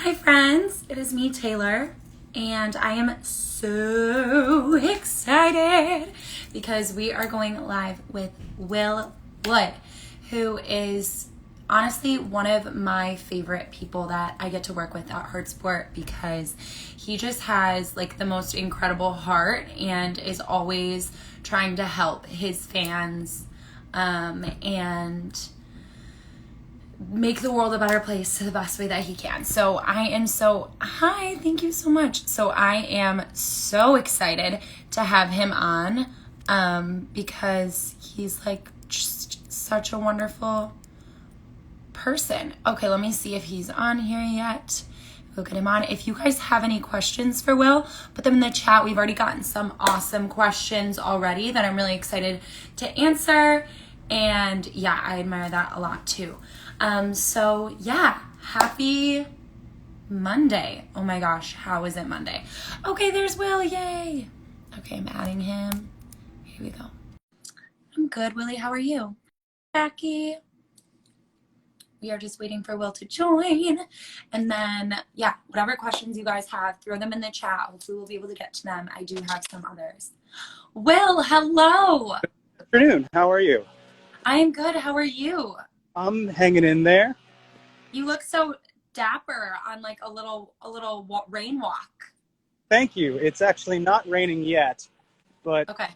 Hi friends, it is me Taylor, and I am so excited because we are going live with Will Wood, who is honestly one of my favorite people that I get to work with at heartsupport because he just has like the most incredible heart and is always trying to help his fans and make the world a better place the best way that he can. So hi, thank you so much. So I am so excited to have him on because he's like just such a wonderful person. Okay, let me see if he's on here yet. We'll get him on. If you guys have any questions for Will, put them in the chat. We've already gotten some awesome questions already that I'm really excited to answer. And yeah, I admire that a lot too. So yeah, happy Monday. Oh my gosh, how is it Monday? Okay, there's Will, yay. Okay, I'm adding him. Here we go. I'm good, Willie, how are you? Jackie. We are just waiting for Will to join. And then, yeah, whatever questions you guys have, throw them in the chat. Hopefully we'll be able to get to them. I do have some others. Will, hello. Good afternoon. How are you? I am good. How are you? I'm hanging in there. You look so dapper on like a little rain walk. Thank you. It's actually not raining yet, but Okay.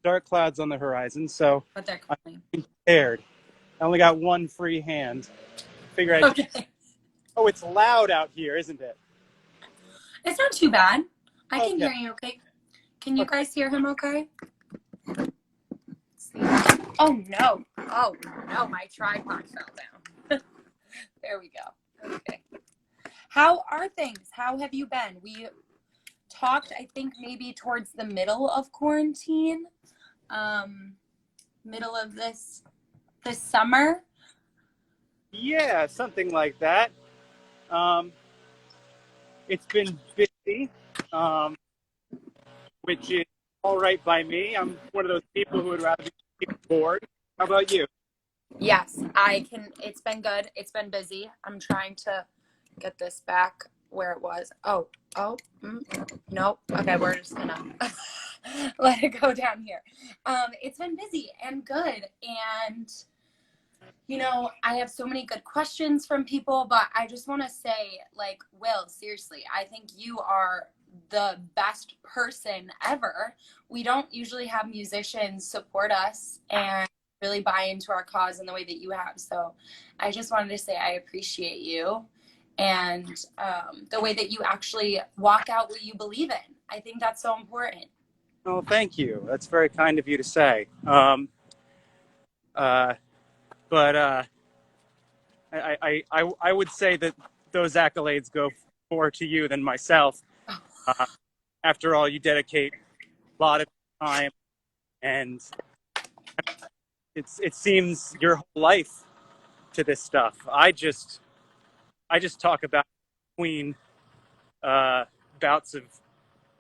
dark clouds on the horizon, so But they're coming. I'm prepared. I only got one free hand. Figure I'd... Okay. Oh, it's loud out here, isn't it? It's not too bad. I can Okay. hear you okay. Can you guys hear him okay? Let's see. Oh no. Oh no, my tripod fell down. There we go. Okay. How are things? How have you been? We talked, I think, maybe towards the middle of quarantine, middle of this summer. Yeah, something like that. It's been busy, which is all right by me. I'm one of those people who would rather be bored. How about you? Yes, I can. It's been good. It's been busy. I'm trying to get this back where it was. Nope. Okay, we're just gonna let it go down here. It's been busy and good. And, you know, I have so many good questions from people, but I just want to say, like, Will, seriously, I think you are the best person ever. We don't usually have musicians support us and really buy into our cause in the way that you have. So I just wanted to say I appreciate you and the way that you actually walk out what you believe in. I think that's so important. Oh, thank you. That's very kind of you to say. But I would say that those accolades go more to you than myself. After all, you dedicate a lot of time, and it seems your whole life to this stuff. I just talk about between bouts of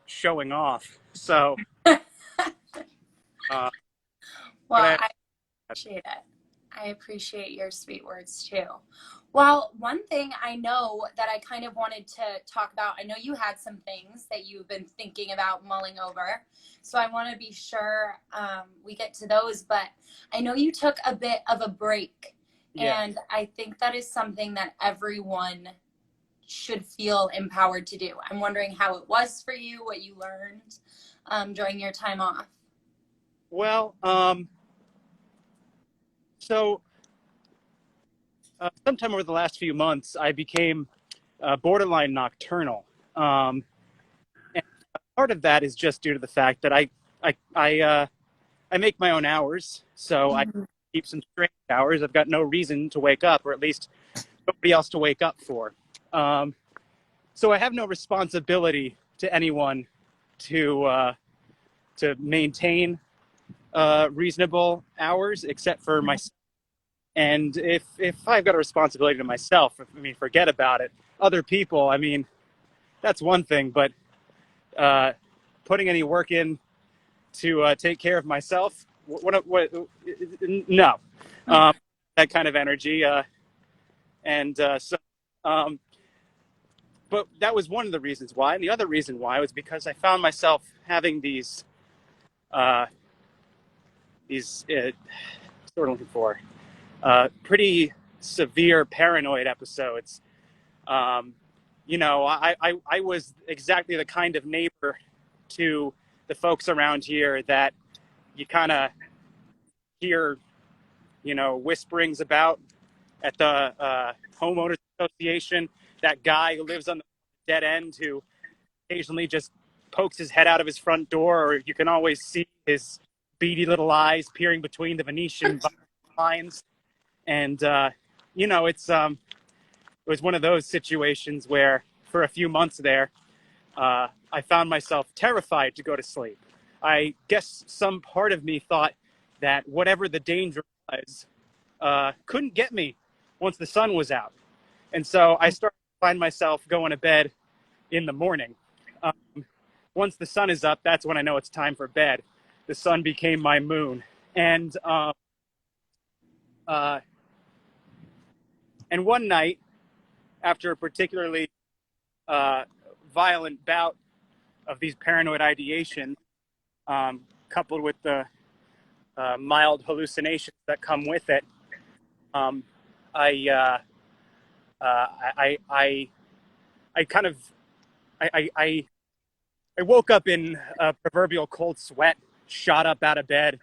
showing off. So, Well, I appreciate it. I appreciate your sweet words too. Well, one thing I know that I kind of wanted to talk about, I know you had some things that you've been thinking about mulling over. So I want to be sure we get to those. But I know you took a bit of a break. yeah. And I think that is something that everyone should feel empowered to do. I'm wondering how it was for you, what you learned during your time off. Well, so sometime over the last few months, I became borderline nocturnal. And part of that is just due to the fact that I make my own hours, so I keep some strange hours. I've got no reason to wake up, or at least nobody else to wake up for. So I have no responsibility to anyone to maintain reasonable hours, except for myself. And if I've got a responsibility to myself, I mean, forget about it. Other people, I mean, that's one thing, but putting any work in to take care of myself, no, that kind of energy. So but that was one of the reasons why. And the other reason why was because I found myself having these uh, sort of looking for pretty severe paranoid episodes. Um, I was exactly the kind of neighbor to the folks around here that you kind of hear, whisperings about at the homeowners association. That guy who lives on the dead end who occasionally just pokes his head out of his front door, or you can always see his beady little eyes peering between the Venetian blinds. And it was one of those situations where, for a few months there, I found myself terrified to go to sleep. I guess some part of me thought that whatever the danger was couldn't get me once the sun was out. And so I started to find myself going to bed in the morning. Once the sun is up, that's when I know it's time for bed. The sun became my moon. And one night, after a particularly violent bout of these paranoid ideations, coupled with the mild hallucinations that come with it, um, I, I kind of, I woke up in a proverbial cold sweat, shot up out of bed,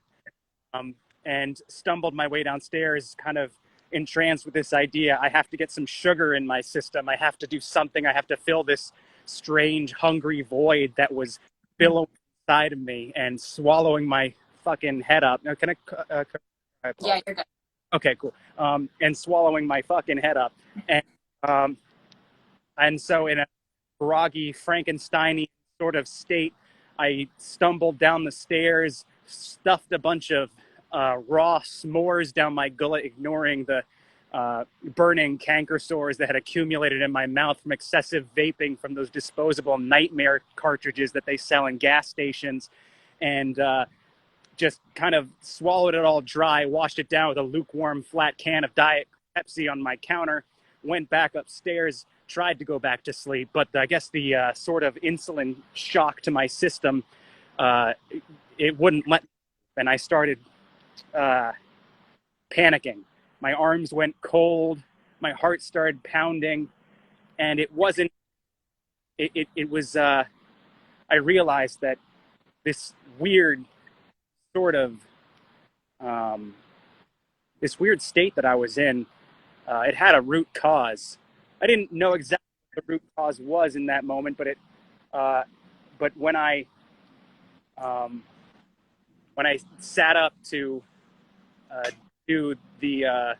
and stumbled my way downstairs, kind of entranced with this idea. I have to get some sugar in my system. I have to do something. I have to fill this strange, hungry void that was billowing inside of me and swallowing my fucking head up. Now, can Yeah, you're good. Okay, cool. And swallowing my fucking head up. Um, and so in a groggy, Frankenstein-y sort of state, I stumbled down the stairs, stuffed a bunch of raw s'mores down my gullet, ignoring the burning canker sores that had accumulated in my mouth from excessive vaping from those disposable nightmare cartridges that they sell in gas stations, and just kind of swallowed it all dry, washed it down with a lukewarm flat can of Diet Pepsi on my counter, went back upstairs, tried to go back to sleep, but I guess the sort of insulin shock to my system, it wouldn't let me, and I started panicking. My arms went cold, my heart started pounding, and it wasn't, it was, I realized that this weird sort of, this weird state that I was in, it had a root cause. I didn't know exactly what the root cause was in that moment, but but when I sat up to do the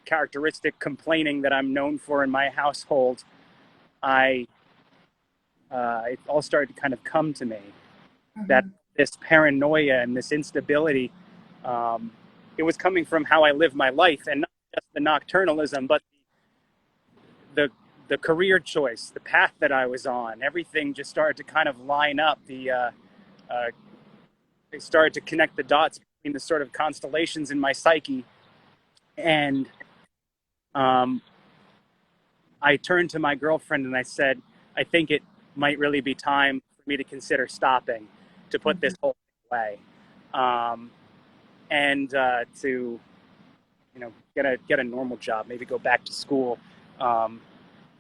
characteristic complaining that I'm known for in my household, it all started to kind of come to me that this paranoia and this instability, it was coming from how I live my life, and not just the nocturnalism, but the career choice, the path that I was on. Everything just started to kind of line up. I started to connect the dots between the sort of constellations in my psyche, and I turned to my girlfriend and I said, I think it might really be time for me to consider stopping, to put this whole thing away, and to get a normal job, maybe go back to school,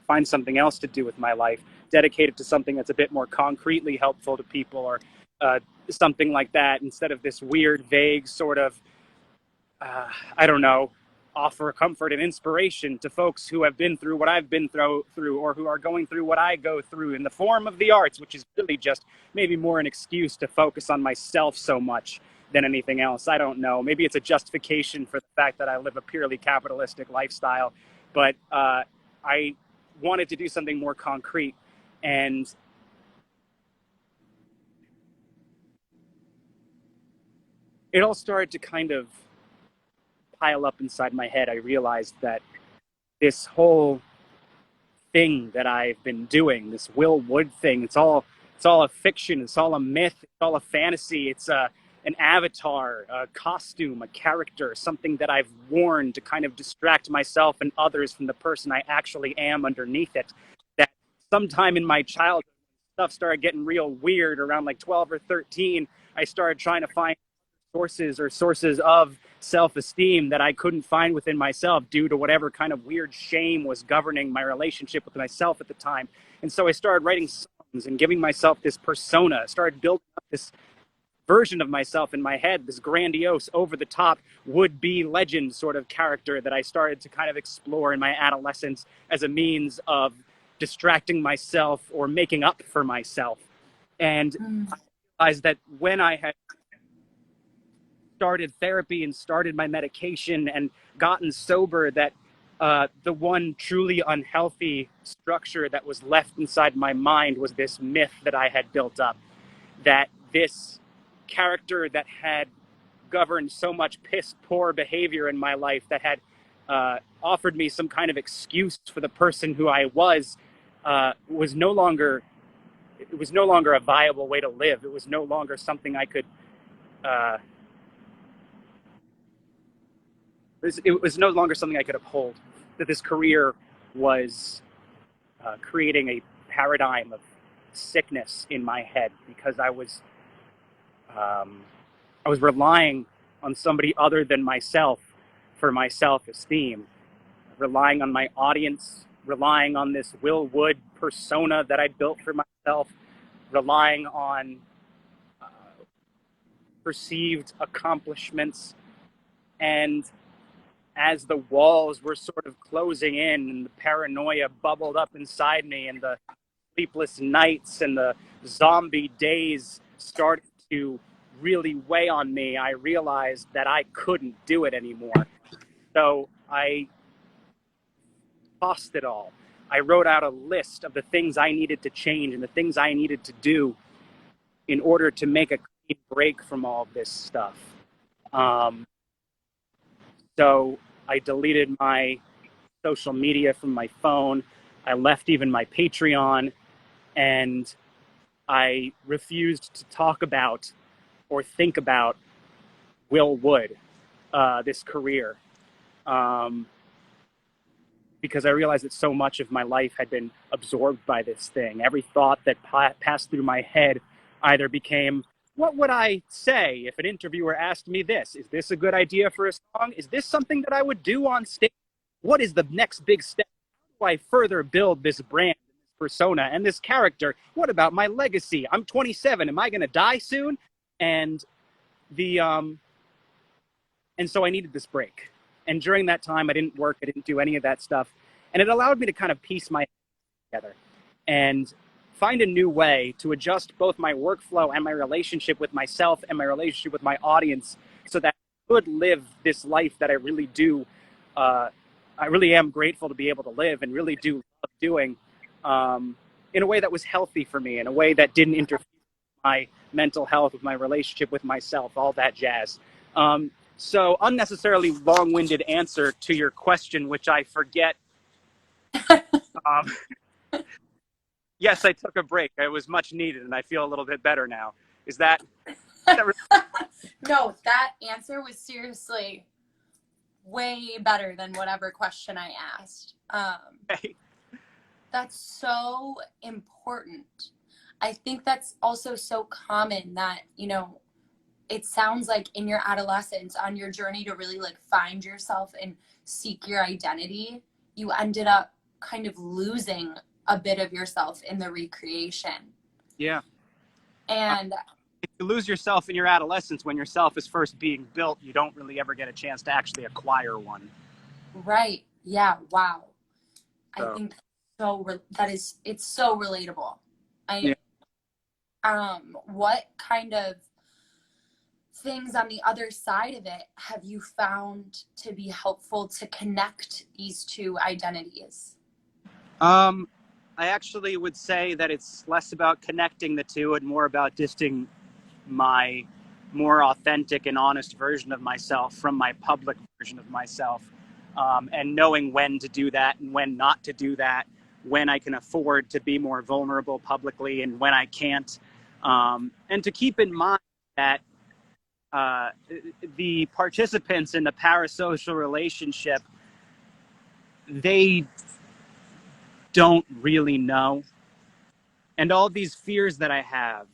find something else to do with my life, dedicate it to something that's a bit more concretely helpful to people, or something like that, instead of this weird, vague sort of, I don't know, offer comfort and inspiration to folks who have been through what I've been through, or who are going through what I go through in the form of the arts, which is really just maybe more an excuse to focus on myself so much than anything else. I don't know. Maybe it's a justification for the fact that I live a purely capitalistic lifestyle, but I wanted to do something more concrete, and it all started to kind of pile up inside my head. I realized that this whole thing that I've been doing, this Will Wood thing, it's all a fiction, it's all a myth, it's all a fantasy, it's an avatar, a costume, a character, something that I've worn to kind of distract myself and others from the person I actually am underneath it. That sometime in my childhood, stuff started getting real weird around like 12 or 13. I started trying to find sources of self-esteem that I couldn't find within myself due to whatever kind of weird shame was governing my relationship with myself at the time. And so I started writing songs and giving myself this persona, started building up this version of myself in my head, this grandiose, over the top, would be legend sort of character that I started to kind of explore in my adolescence as a means of distracting myself or making up for myself. And I realized that when I had started therapy and started my medication and gotten sober, that the one truly unhealthy structure that was left inside my mind was this myth that I had built up, that this character that had governed so much piss poor behavior in my life, that had offered me some kind of excuse for the person who I was no longer, it was no longer a viable way to live. It was no longer something I could it was no longer something I could uphold. That this career was creating a paradigm of sickness in my head, because I was relying on somebody other than myself for my self-esteem, relying on my audience, relying on this Will Wood persona that I built for myself, relying on perceived accomplishments. And as the walls were sort of closing in and the paranoia bubbled up inside me and the sleepless nights and the zombie days started to really weigh on me, I realized that I couldn't do it anymore. So I tossed it all. I wrote out a list of the things I needed to change and the things I needed to do in order to make a clean break from all of this stuff. So I deleted my social media from my phone. I left even my Patreon, and I refused to talk about or think about Will Wood, this career, because I realized that so much of my life had been absorbed by this thing. Every thought that passed through my head either became, what would I say if an interviewer asked me this? Is this a good idea for a song? Is this something that I would do on stage? What is the next big step? How do I further build this brand, this persona, and this character? What about my legacy? I'm 27. Am I going to die soon? And and so I needed this break. And during that time, I didn't work. I didn't do any of that stuff. And it allowed me to kind of piece my head together and find a new way to adjust both my workflow and my relationship with myself and my relationship with my audience, so that I could live this life that I really do. I really am grateful to be able to live and really do love doing, in a way that was healthy for me, in a way that didn't interfere with my mental health, with my relationship with myself, all that jazz. So unnecessarily long-winded answer to your question, which I forget. Yes, I took a break. It was much needed, and I feel a little bit better now. Is that No, that answer was seriously way better than whatever question I asked. okay? That's so important. I think that's also so common that, it sounds like in your adolescence, on your journey to really like find yourself and seek your identity, you ended up kind of losing a bit of yourself in the recreation. Yeah. And If you lose yourself in your adolescence, when yourself is first being built, you don't really ever get a chance to actually acquire one. right. Yeah. Wow. So, I think it's so relatable. What kind of things on the other side of it have you found to be helpful to connect these two identities? I actually would say that it's less about connecting the two and more about disting my more authentic and honest version of myself from my public version of myself, and knowing when to do that and when not to do that, when I can afford to be more vulnerable publicly and when I can't, and to keep in mind that the participants in the parasocial relationship, they don't really know And all these fears that I have,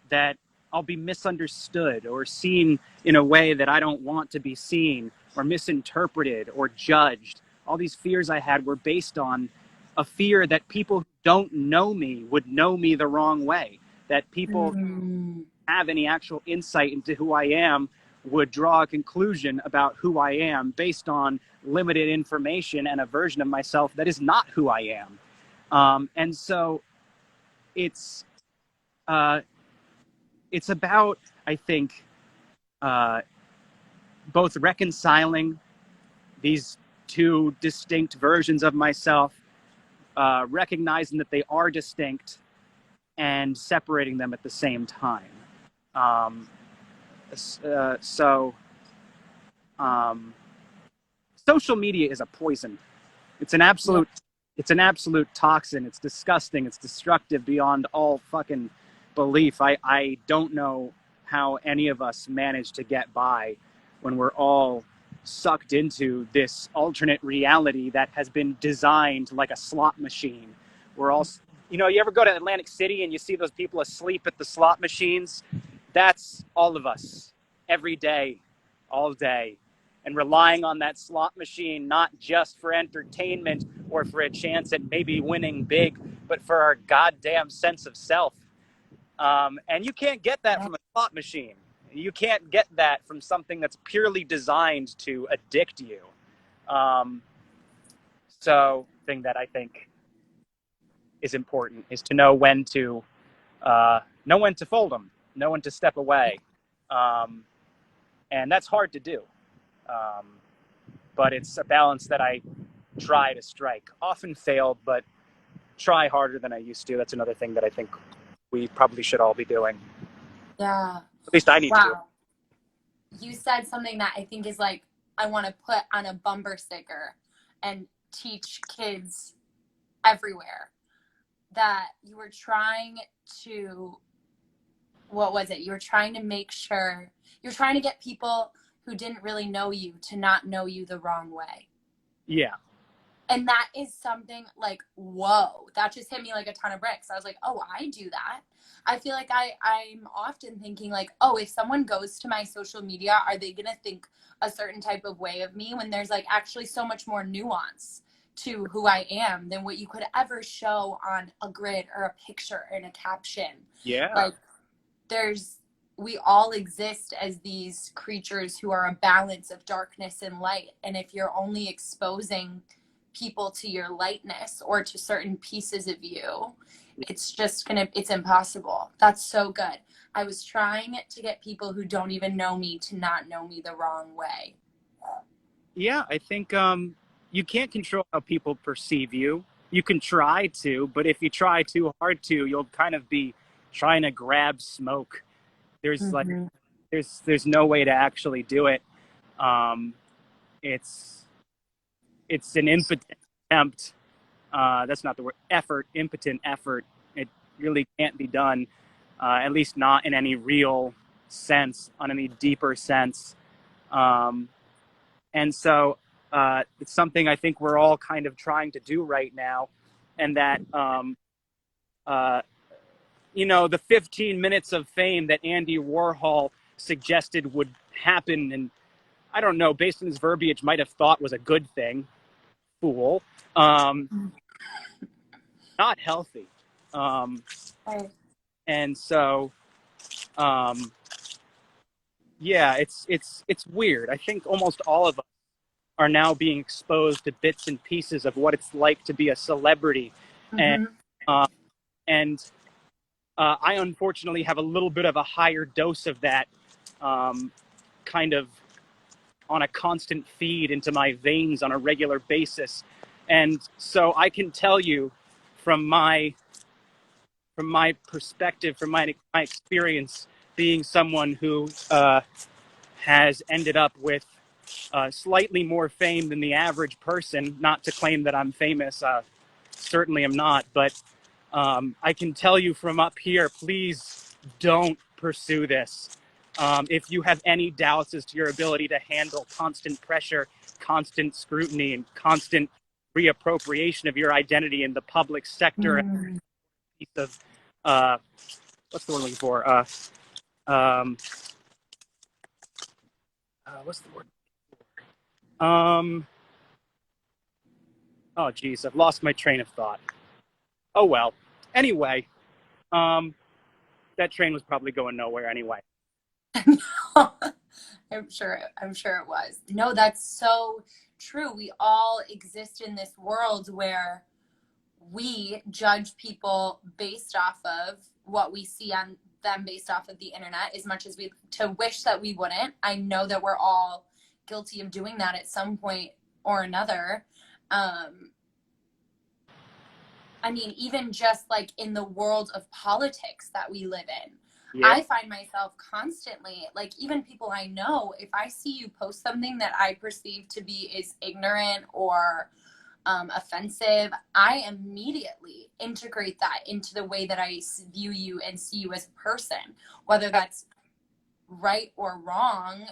that I'll be misunderstood or seen in a way that I don't want to be seen, or misinterpreted or judged. All these fears I had were based on a fear that people who don't know me would know me the wrong way, that people who have any actual insight into who I am would draw a conclusion about who I am based on limited information and a version of myself that is not who I am. And so it's about, I think, both reconciling these two distinct versions of myself, recognizing that they are distinct, and separating them at the same time. Um, so, social media is a poison. It's an absolute, it's an absolute toxin. It's disgusting. It's destructive beyond all fucking belief. I don't know how any of us manage to get by when we're all sucked into this alternate reality that has been designed like a slot machine. We're all, you ever go to Atlantic City and you see those people asleep at the slot machines? That's all of us, every day, all day, and relying on that slot machine, not just for entertainment or for a chance at maybe winning big, but for our goddamn sense of self. And you can't get that from a slot machine. You can't get that from something that's purely designed to addict you. So, thing that I think is important is to know when to fold them, know when to step away, and that's hard to do. But it's a balance that I try to strike. Often fail, but try harder than I used to. That's another thing that I think we probably should all be doing. Yeah. At least I need to. You said something that I think is like, I want to put on a bumper sticker and teach kids everywhere, that you were trying to, what was it? You were trying to make sure, you're trying to get people who didn't really know you to not know you the wrong way. Yeah. And that is something like, whoa, that just hit me like a ton of bricks. I was like, oh, I do that. I feel like I'm often thinking like, oh, if someone goes to my social media, are they going to think a certain type of way of me, when there's like actually so much more nuance to who I am than what you could ever show on a grid or a picture and a caption. Yeah. Like we all exist as these creatures who are a balance of darkness and light. And if you're only exposing people to your lightness or to certain pieces of you, it's impossible. That's so good. I was trying to get people who don't even know me to not know me the wrong way. Yeah, I think you can't control how people perceive you. You can try to, but if you try too hard to, you'll kind of be trying to grab smoke. There's like there's no way to actually do it. It's an impotent attempt. That's not the word. Impotent effort. It really can't be done, at least not in any real sense, on any deeper sense. And so it's something I think we're all kind of trying to do right now. And that, the 15 minutes of fame that Andy Warhol suggested would happen, and I don't know, based on his verbiage, might have thought was a good thing. Fool. Not healthy. And so, yeah, it's weird. I think almost all of us are now being exposed to bits and pieces of what it's like to be a celebrity. And I unfortunately have a little bit of a higher dose of that kind of on a constant feed into my veins on a regular basis. And so I can tell you from my perspective, from my experience, being someone who has ended up with slightly more fame than the average person, not to claim that I'm famous, certainly am not, but I can tell you from up here, please don't pursue this. If you have any doubts as to your ability to handle constant pressure, constant scrutiny, and constant reappropriation of your identity in the public sector, piece of uh, what's the word I'm looking for? Um, what's the word? Um, oh, geez, I've lost my train of thought. Oh, well. Anyway, um, that train was probably going nowhere anyway. I'm sure it was. No, that's so true. We all exist in this world where we judge people based off of what we see on them based off of the internet as much as we to wish that we wouldn't. I know that we're all guilty of doing that at some point or another. Um, I mean, even just like in the world of politics that we live in, Yeah. I find myself constantly, like, even people I know, if I see you post something that I perceive to be is ignorant or offensive, I immediately integrate that into the way that I view you and see you as a person, whether that's right or wrong.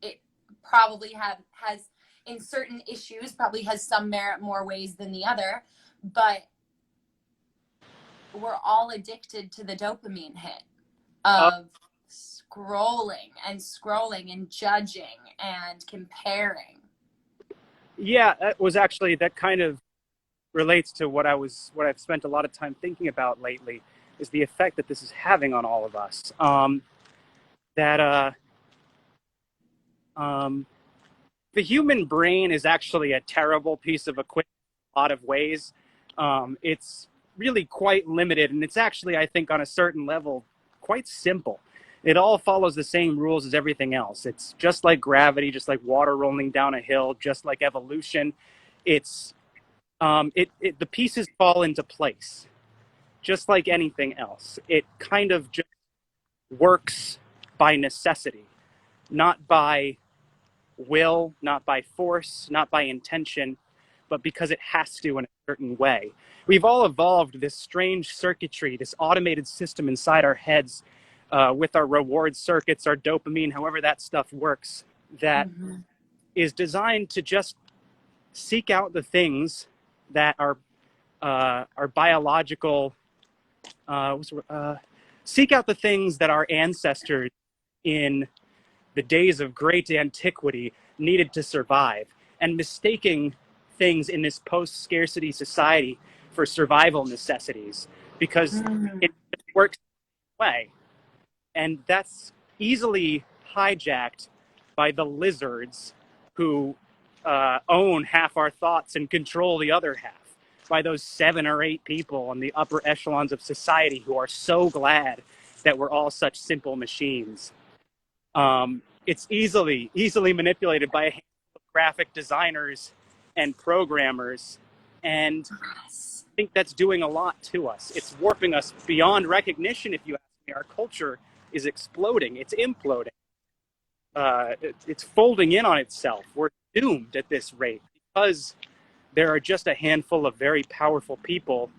It probably has in certain issues probably has some merit more ways than the other, but we're all addicted to the dopamine hit Uh, of scrolling and judging and comparing. yeah, that kind of relates to what I've spent a lot of time thinking about lately is the effect that this is having on all of us. That um, the human brain is actually a terrible piece of equipment in a lot of ways. It's really quite limited, and it's actually, I think, on a certain level, quite simple. It all follows the same rules as everything else. It's just like gravity, just like water rolling down a hill, just like evolution. It's the pieces fall into place, just like anything else. It kind of just works by necessity, not by will, not by force, not by intention, but because it has to in a certain way. We've all evolved this strange circuitry, this automated system inside our heads with our reward circuits, our dopamine, however that stuff works, that Mm-hmm. is designed to just seek out the things that are biological, uh, seek out the things that our ancestors in the days of great antiquity needed to survive, and mistaking things in this post-scarcity society for survival necessities because Mm-hmm. it works that way. And that's easily hijacked by the lizards who own half our thoughts and control the other half, by those 7 or 8 people on the upper echelons of society who are so glad that we're all such simple machines. It's easily manipulated by a handful of graphic designers and programmers, and Yes. I think that's doing a lot to us. It's warping us beyond recognition. If you ask me, our culture is exploding. It's imploding. It's folding in on itself. We're doomed at this rate because there are just a handful of very powerful people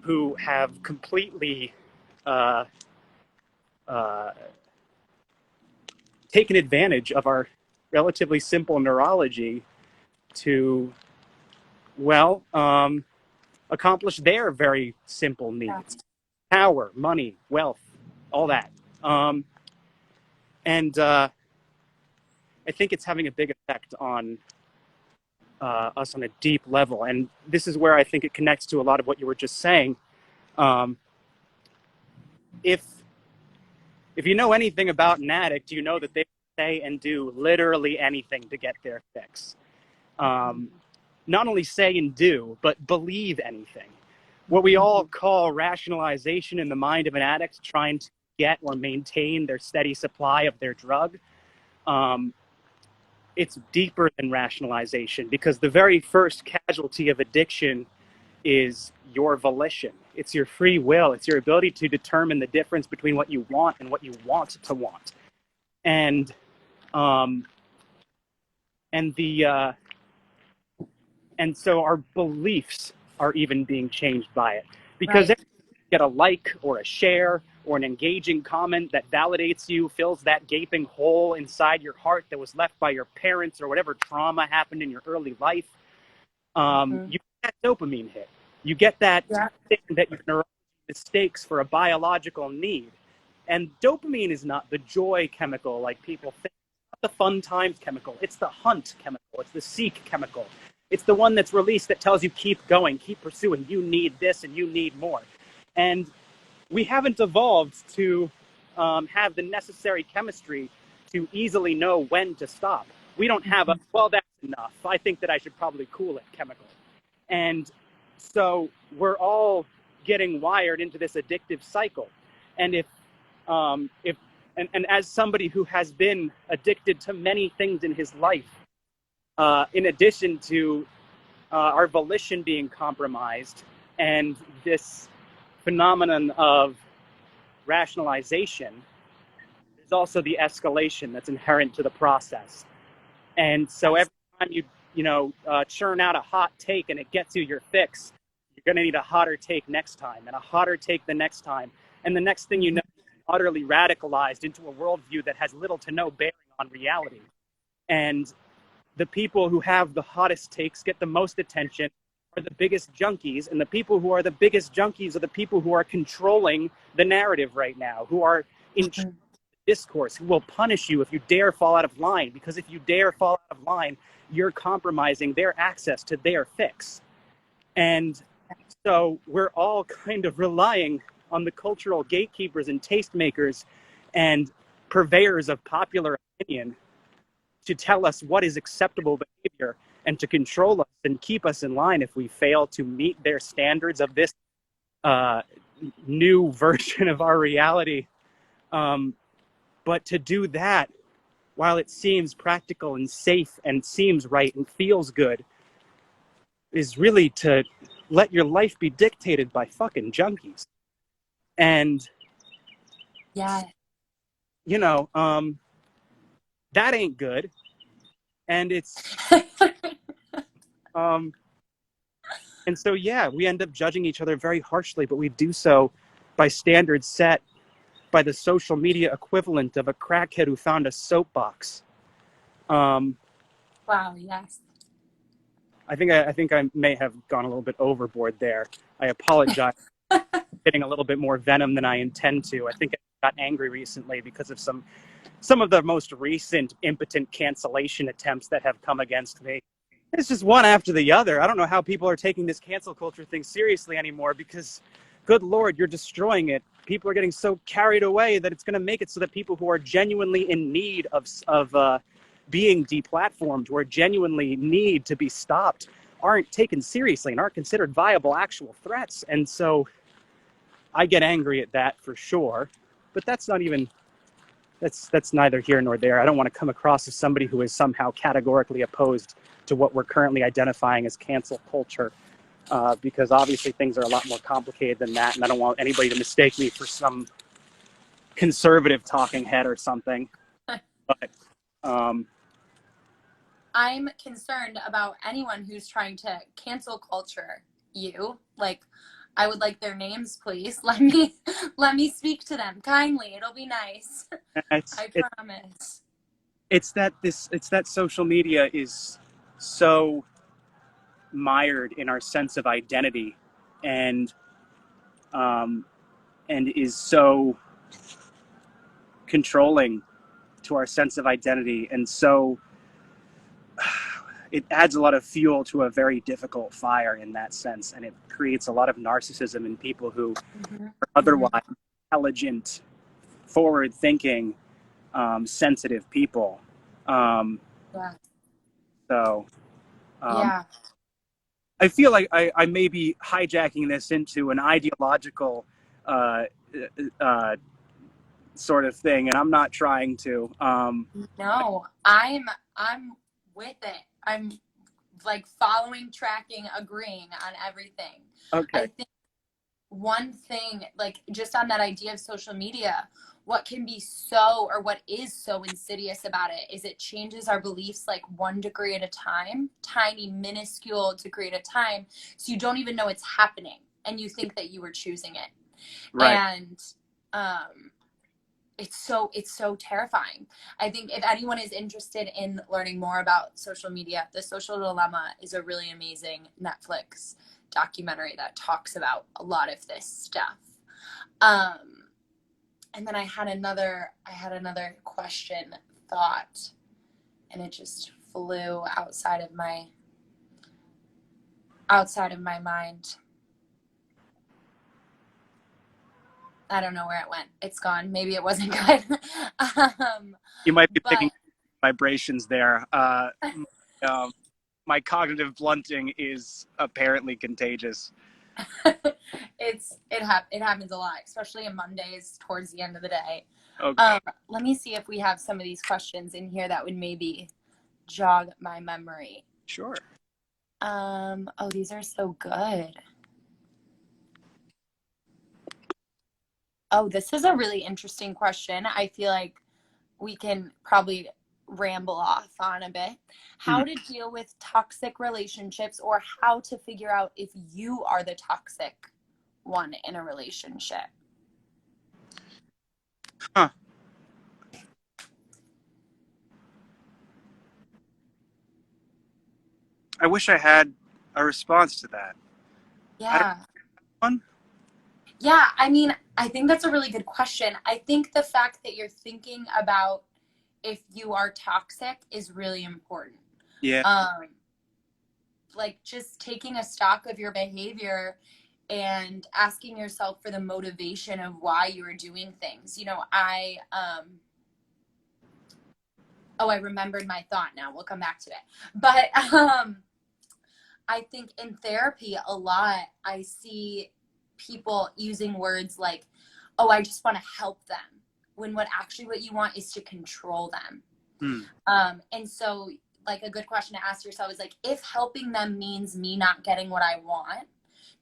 who have completely uh, uh, taken advantage of our relatively simple neurology to, well, accomplish their very simple Yeah. needs: power, money, wealth, all that. Um, and I think it's having a big effect on us on a deep level. And this is where I think it connects to a lot of what you were just saying. Um, if if you know anything about an addict, you know that they say and do literally anything to get their fix. Um, not only say and do, but believe anything. What we all call rationalization in the mind of an addict trying to get or maintain their steady supply of their drug, um, it's deeper than rationalization because the very first casualty of addiction is your volition. It's your free will. It's your ability to determine the difference between what you want and what you want to want. And um, and the and so our beliefs are even being changed by it because Right. every time you get a like or a share or an engaging comment that validates you, fills that gaping hole inside your heart that was left by your parents or whatever trauma happened in your early life. Mm-hmm. You get that dopamine hit. You get that Yeah. thing that your neurology mistakes for a biological need. And dopamine is not the joy chemical like people think. It's not the fun times chemical. It's the hunt chemical. It's the seek chemical. It's the one that's released that tells you keep going, keep pursuing. You need this and you need more. And we haven't evolved to have the necessary chemistry to easily know when to stop. We don't have a, well, that's enough. I think that I should probably cool it chemical. And so we're all getting wired into this addictive cycle. And and as somebody who has been addicted to many things in his life, in addition to our volition being compromised and this phenomenon of rationalization, there's also the escalation that's inherent to the process. And so every time you churn out a hot take and it gets you your fix, you're going to need a hotter take next time and a hotter take the next time. And the next thing you know, you're utterly radicalized into a worldview that has little to no bearing on reality. And the people who have the hottest takes get the most attention are the biggest junkies, and the people who are the biggest junkies are the people who are controlling the narrative right now, who are in discourse, who will punish you if you dare fall out of line, because if you dare fall out of line, you're compromising their access to their fix. And so we're all kind of relying on the cultural gatekeepers and tastemakers and purveyors of popular opinion to tell us what is acceptable behavior and to control us and keep us in line if we fail to meet their standards of this new version of our reality. But to do that, while it seems practical and safe and seems right and feels good, is really to let your life be dictated by fucking junkies. And, Yeah. That ain't good. And it's, and so, yeah, we end up judging each other very harshly, but we do so by standards set by the social media equivalent of a crackhead who found a soapbox. Wow, yes. I think I may have gone a little bit overboard there. I apologize. Getting a little bit more venom than I intend to. I think I got angry recently because of some of the most recent impotent cancellation attempts that have come against me. It's just one after the other. I don't know how people are taking this cancel culture thing seriously anymore because, good Lord, you're destroying it. People are getting so carried away that it's going to make it so that people who are genuinely in need of being deplatformed, who are genuinely need to be stopped, aren't taken seriously and aren't considered viable actual threats. And so I get angry at that for sure. But that's not even... That's neither here nor there. I don't want to come across as somebody who is somehow categorically opposed to what we're currently identifying as cancel culture, because obviously things are a lot more complicated than that, and I don't want anybody to mistake me for some conservative talking head or something. But I'm concerned about anyone who's trying to cancel culture you. Like, I would like their names, please. Let me speak to them kindly. It'll be nice. I promise. It's that social media is so mired in our sense of identity, and is so controlling to our sense of identity, and so it adds a lot of fuel to a very difficult fire in that sense, and it creates a lot of narcissism in people who are otherwise intelligent, forward-thinking, sensitive people. Yeah. So Yeah. I feel like I may be hijacking this into an ideological sort of thing, and I'm not trying to. No, I'm with it. I'm like following, tracking, agreeing on everything. Okay. I think one thing, like just on that idea of social media, what can be so, or what is so insidious about it is it changes our beliefs like 1 degree at a time, tiny, minuscule degree at a time. So you don't even know it's happening and you think that you were choosing it. Right. And it's so terrifying. I think if anyone is interested in learning more about social media, The Social Dilemma is a really amazing Netflix documentary that talks about a lot of this stuff. Um, and then I had another question thought, and it just flew outside of my mind. I don't know where it went. It's gone. Maybe it wasn't good. You might be But picking vibrations there. Um, my cognitive blunting is apparently contagious. it happens a lot, especially on Mondays towards the end of the day. Okay, Let me see if we have some of these questions in here that would maybe jog my memory. sure. Oh, these are so good. Oh, this is a really interesting question. I feel like we can probably ramble off on a bit. Hmm. How to deal with toxic relationships, or how to figure out if you are the toxic one in a relationship. Huh. I wish I had a response to that. I don't Yeah. know. One? Yeah, I mean, I think that's a really good question. I think the fact that you're thinking about if you are toxic is really important. Yeah, Um, like just taking a stock of your behavior and asking yourself for the motivation of why you are doing things. I remembered my thought now. We'll come back to it. But I think in therapy a lot I see people using words like, "Oh, I just want to help them," when what you want is to control them. hmm. And so, like, a good question to ask yourself is like, if helping them means me not getting what I want,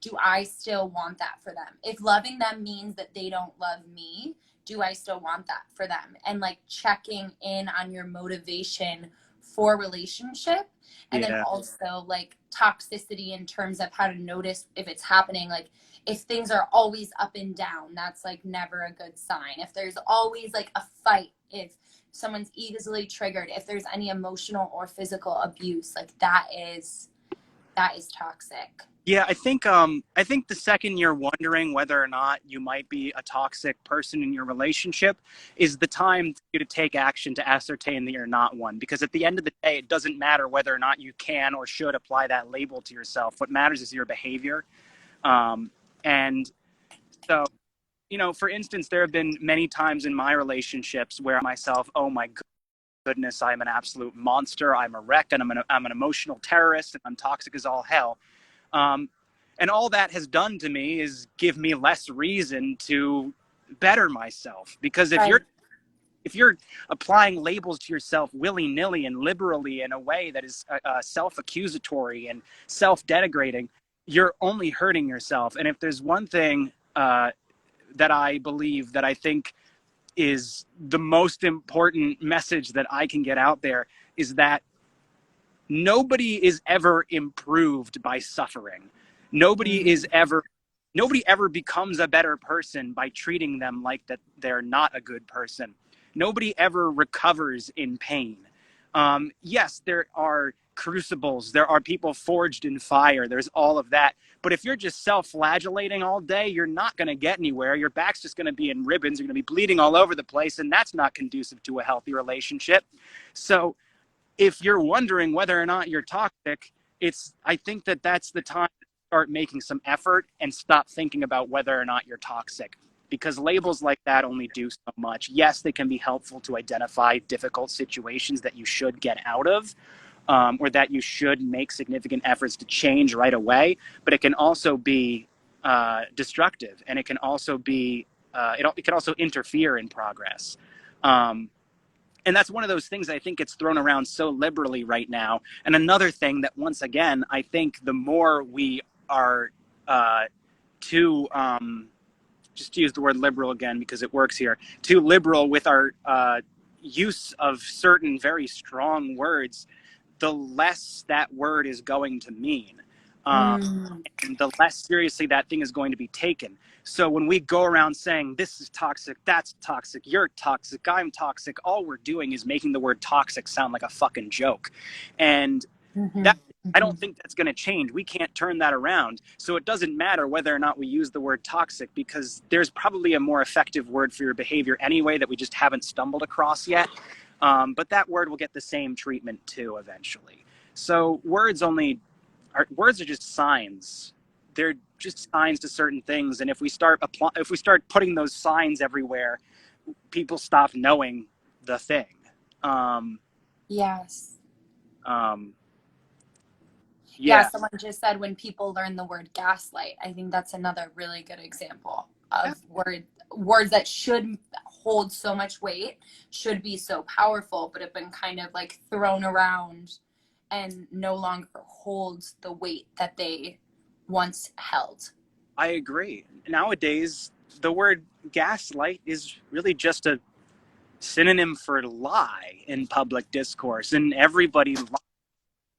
do I still want that for them? If loving them means that they don't love me, do I still want that for them? And like checking in on your motivation for relationship. And then Yeah, also like toxicity in terms of how to notice if it's happening. Like if things are always up and down, that's like never a good sign. If there's always like a fight, if someone's easily triggered, if there's any emotional or physical abuse, like that is toxic. yeah. I think the second you're wondering whether or not you might be a toxic person in your relationship is the time for you to take action to ascertain that you're not one. Because at the end of the day, it doesn't matter whether or not you can or should apply that label to yourself. What matters is your behavior. And so, for instance, there have been many times in my relationships where myself, oh my goodness, I'm an absolute monster. I'm a wreck, and I'm an emotional terrorist, and I'm toxic as all hell. Um, and all that has done to me is give me less reason to better myself. Because Right. if you're applying labels to yourself willy-nilly and liberally in a way that is self-accusatory and self-denigrating, you're only hurting yourself. And if there's one thing that I believe that I think is the most important message that I can get out there, is that nobody is ever improved by suffering. Nobody is Mm. ever nobody ever becomes a better person by treating them like that they're not a good person. Nobody ever recovers in pain. Yes, there are crucibles, there are people forged in fire, there's all of that. But if you're just self-flagellating all day, you're not going to get anywhere. Your back's just going to be in ribbons. You're going to be bleeding all over the place, and that's not conducive to a healthy relationship. So if you're wondering whether or not you're toxic, I think that that's the time to start making some effort and stop thinking about whether or not you're toxic, because labels like that only do so much. Yes, they can be helpful to identify difficult situations that you should get out of, or that you should make significant efforts to change right away, but it can also be destructive, and it can also be it can also interfere in progress. And that's one of those things I think gets thrown around so liberally right now. And another thing that, once again, I think the more we are too, just to use the word liberal again because it works here, too liberal with our use of certain very strong words, the less that word is going to mean. Um, Mm. and the less seriously that thing is going to be taken. So when we go around saying this is toxic, that's toxic, you're toxic, I'm toxic, all we're doing is making the word toxic sound like a fucking joke. And Mm-hmm. that I don't think that's going to change. We can't turn that around. So it doesn't matter whether or not we use the word toxic, because there's probably a more effective word for your behavior anyway that we just haven't stumbled across yet. But that word will get the same treatment too eventually. So words are just signs. They're just signs to certain things. And if we start putting those signs everywhere, people stop knowing the thing. Yes. Um, Yeah, yeah, someone just said when people learn the word gaslight. I think that's another really good example of words that should hold so much weight, should be so powerful, but have been kind of like thrown around and no longer hold the weight that they once held. I agree. Nowadays, the word gaslight is really just a synonym for lie in public discourse, and everybody.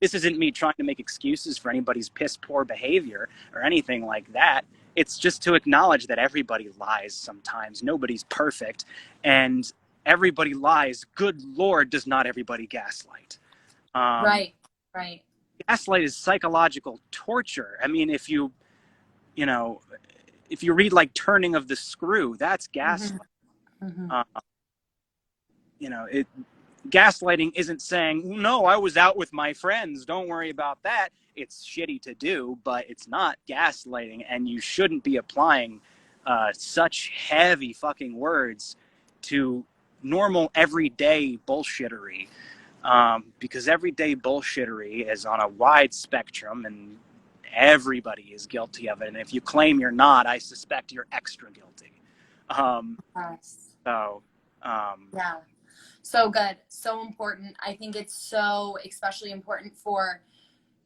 This isn't me trying to make excuses for anybody's piss poor behavior or anything like that. It's just to acknowledge that everybody lies sometimes. Nobody's perfect, and everybody lies. Good Lord, does not everybody gaslight? Um, Right, right. Gaslight is psychological torture. I mean, you know, if you read like Turning of the Screw, that's gaslight. Mm-hmm. Mm-hmm. Uh, Gaslighting isn't saying, no, I was out with my friends, don't worry about that. It's shitty to do, but it's not gaslighting, and you shouldn't be applying such heavy fucking words to normal everyday bullshittery, because everyday bullshittery is on a wide spectrum, and everybody is guilty of it. And if you claim you're not, I suspect you're extra guilty. Yes. So, Yeah. So good. So important. I think it's so especially important for,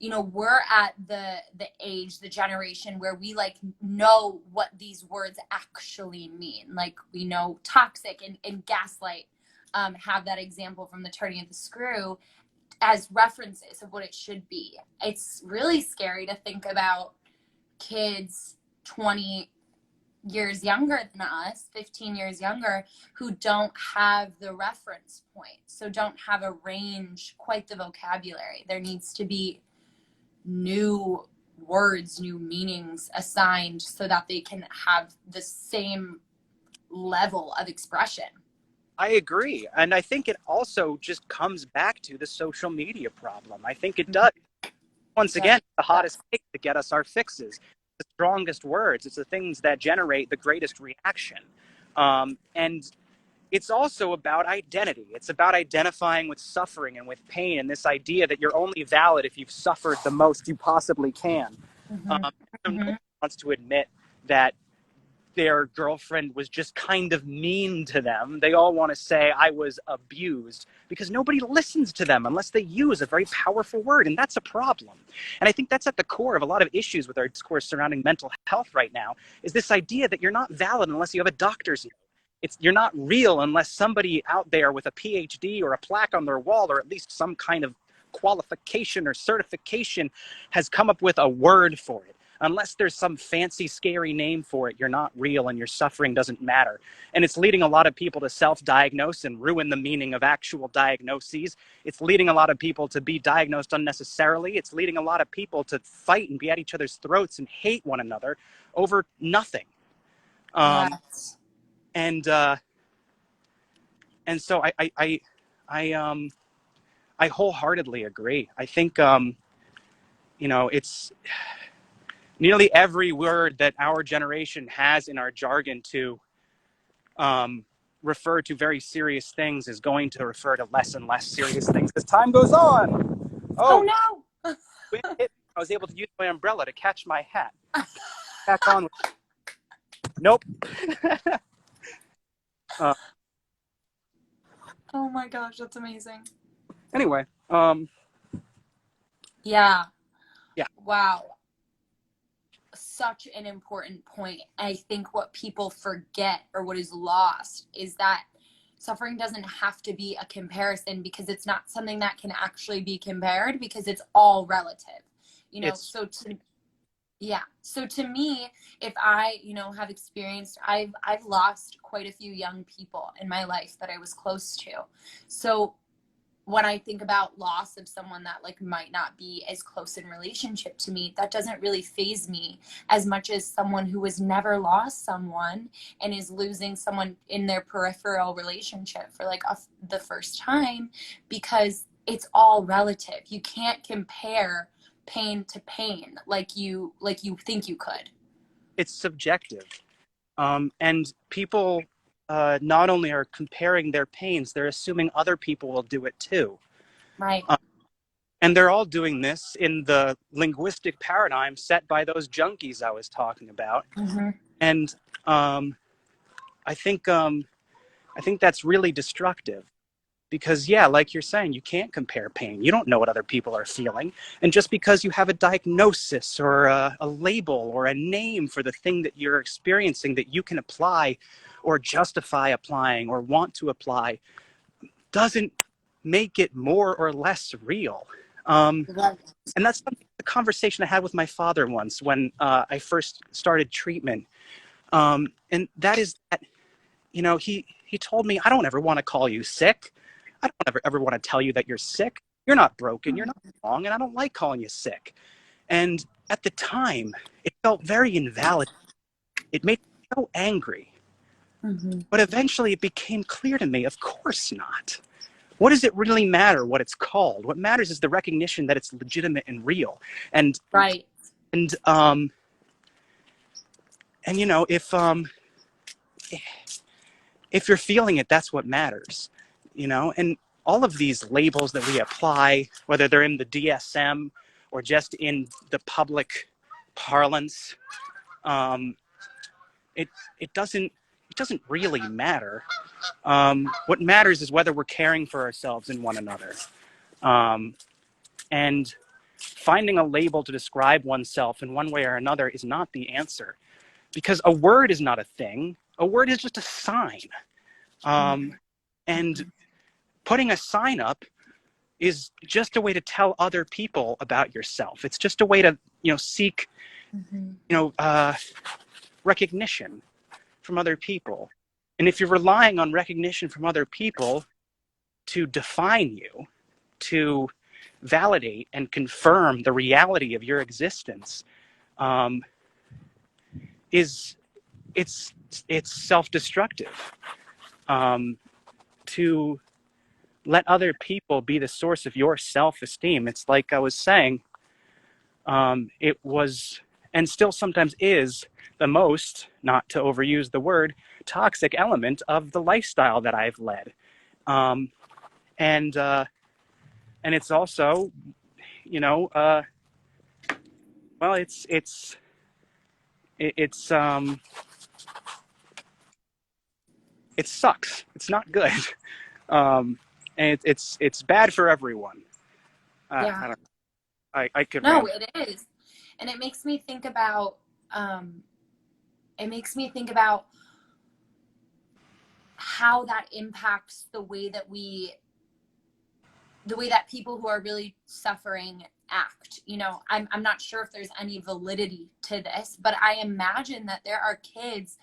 we're at the age, the generation where we like know what these words actually mean. Like we know toxic and gaslight have that example from the Turning of the Screw as references of what it should be. It's really scary to think about kids 20 years younger than us, 15 years younger, who don't have the reference point, so don't have a range, quite the vocabulary. There needs to be new words, new meanings assigned so that they can have the same level of expression. I agree. And I think it also just comes back to the social media problem. I think it does. Once Yeah. again, the hottest cake to get us our fixes, the strongest words. It's the things that generate the greatest reaction. And it's also about identity. It's about identifying with suffering and with pain, and this idea that you're only valid if you've suffered the most you possibly can. Mm-hmm. So no Mm-hmm. one wants to admit that their girlfriend was just kind of mean to them. They all want to say, I was abused, because nobody listens to them unless they use a very powerful word. And that's a problem. And I think that's at the core of a lot of issues with our discourse surrounding mental health right now, is this idea that you're not valid unless you have a doctor's note. You're not real unless somebody out there with a PhD or a plaque on their wall, or at least some kind of qualification or certification, has come up with a word for it. Unless there's some fancy, scary name for it, you're not real, and your suffering doesn't matter. And it's leading a lot of people to self-diagnose and ruin the meaning of actual diagnoses. It's leading a lot of people to be diagnosed unnecessarily. It's leading a lot of people to fight and be at each other's throats and hate one another over nothing. Yes. And so I wholeheartedly agree. I think it's nearly every word that our generation has in our jargon to refer to very serious things is going to refer to less and less serious things as time goes on. Oh Oh, no. I was able to use my umbrella to catch my hat. Back on. Nope. Oh my gosh, that's amazing. Anyway, Yeah. yeah, Wow. Such an important point. I think what people forget, or what is lost, is that suffering doesn't have to be a comparison, because it's not something that can actually be compared, because it's all relative. it's So to me, if I, have experienced, I've lost quite a few young people in my life that I was close to. So when I think about loss of someone that like might not be as close in relationship to me, that doesn't really faze me as much as someone who has never lost someone and is losing someone in their peripheral relationship for like the first time, because it's all relative. You can't compare pain to pain like you think you could. It's subjective. And people not only are comparing their pains, they're assuming other people will do it too. Right. And they're all doing this in the linguistic paradigm set by those junkies I was talking about. Mm-hmm. And I think that's really destructive. Because, yeah, like you're saying, you can't compare pain. You don't know what other people are feeling. And just because you have a diagnosis or a label or a name for the thing that you're experiencing that you can apply or justify applying or want to apply doesn't make it more or less real. Right. And that's the conversation I had with my father once when I first started treatment. And that is that, you know, he told me, I don't ever want to call you sick. I don't ever want to tell you that you're sick. You're not broken. You're not wrong. And I don't like calling you sick. And at the time, it felt very invalid. It made me so angry. Mm-hmm. But eventually it became clear to me, of course not. What does it really matter what it's called? What matters is the recognition that it's legitimate and real. And Right. and you know, if you're feeling it, that's what matters, you know? And all of these labels that we apply, whether they're in the DSM or just in the public parlance, um, it doesn't really matter. What matters is whether we're caring for ourselves and one another. And finding a label to describe oneself in one way or another is not the answer, because a word is not a thing. A word is just a sign. And putting a sign up is just a way to tell other people about yourself. It's just a way to, you know, seek, Mm-hmm. you know, recognition from other people. And if you're relying on recognition from other people to define you, to validate and confirm the reality of your existence, is it's self-destructive. To let other people be the source of your self-esteem. It's like I was saying, it was and still sometimes is the most, not to overuse the word, toxic element of the lifestyle that I've led. Um, and it's also, you know, well, it sucks. It's not good. And it's bad for everyone. Yeah. I don't. I could No, ramble. it is. And it makes me think about how that impacts the way that people who are really suffering act. You know, I'm not sure if there's any validity to this, but I imagine that there are kids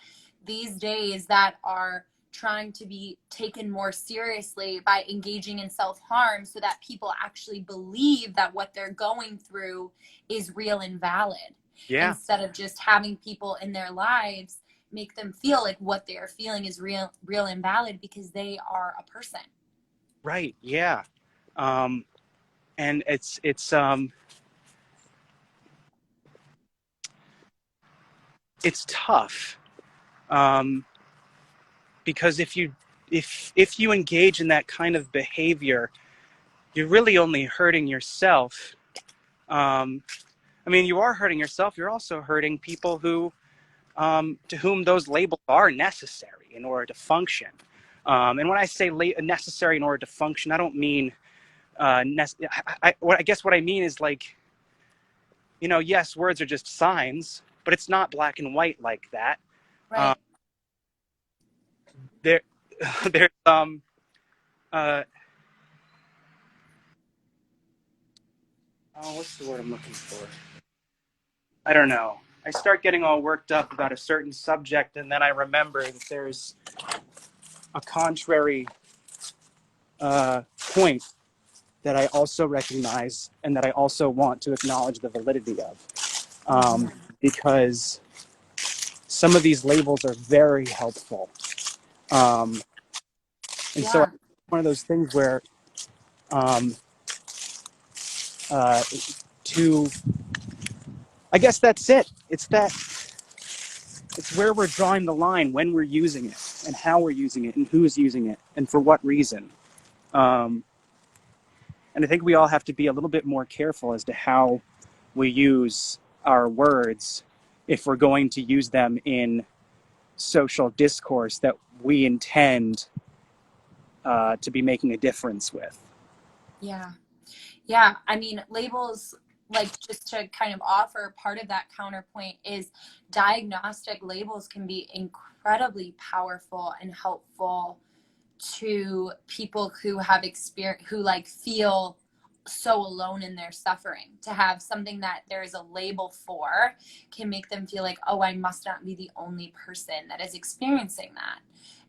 these days that are trying to be taken more seriously by engaging in self-harm so that people actually believe that what they're going through is real and valid, Yeah. instead of just having people in their lives make them feel like what they are feeling is real and valid because they are a person. Right. Yeah. And it's tough, because if you engage in that kind of behavior, you're really only hurting yourself. I mean, you are hurting yourself. You're also hurting people who to whom those labels are necessary in order to function. And when I say necessary in order to function, I don't mean I guess what I mean is, like, you know, yes, words are just signs, but it's not black and white like that. Right. There, there's uh, oh, what's the word I'm looking for? I don't know. I start getting all worked up about a certain subject, and then I remember that there's a contrary point that I also recognize and that I also want to acknowledge the validity of. Because some of these labels are very helpful. Um, and so Yeah. it's one of those things where um, to, I guess that's it. It's where we're drawing the line, when we're using it, and how we're using it, and who's using it, and for what reason. Um, and I think we all have to be a little bit more careful as to how we use our words if we're going to use them in social discourse that we intend to be making a difference with. Yeah. Yeah, I mean, labels, like just to kind of offer part of that counterpoint, is diagnostic labels can be incredibly powerful and helpful to people who have experience, who like feel so alone in their suffering. To have something that there is a label for can make them feel like, oh, I must not be the only person that is experiencing that.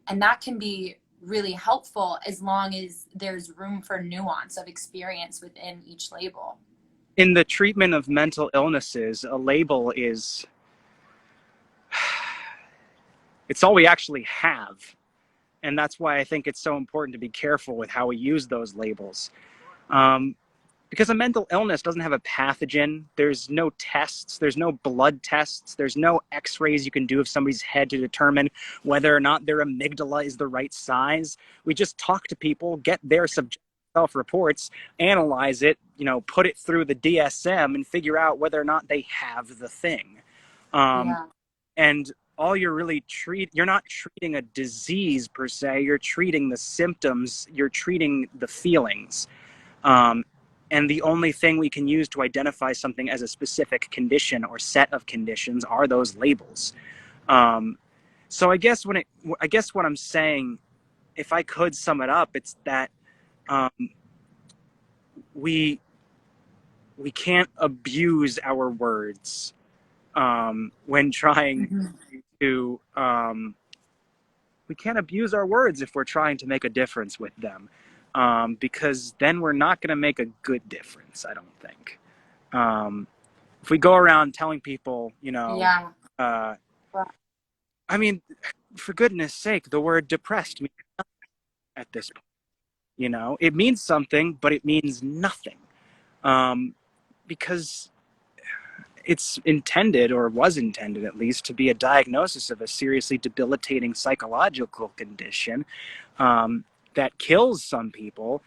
And that can be really helpful as long as there's room for nuance of experience within each label. In the treatment of mental illnesses, a label is, it's all we actually have. And that's why I think it's so important to be careful with how we use those labels. Because a mental illness doesn't have a pathogen. There's no tests. There's no blood tests. There's no x-rays you can do of somebody's head to determine whether or not their amygdala is the right size. We just talk to people, get their subjective self-reports, analyze it, put it through the DSM and figure out whether or not they have the thing. Yeah. And all you're not treating a disease per se. You're treating the symptoms. You're treating the feelings. And the only thing we can use to identify something as a specific condition or set of conditions are those labels. So I guess what I'm saying, if I could sum it up, it's that we can't abuse our words when trying to. We can't abuse our words if we're trying to make a difference with them, because then we're not going to make a good difference, I don't think. If we go around telling people, Yeah. I mean, for goodness sake, the word depressed means nothing at this point. It means something, but it means nothing, because it's intended, or was intended at least, to be a diagnosis of a seriously debilitating psychological condition that kills some people.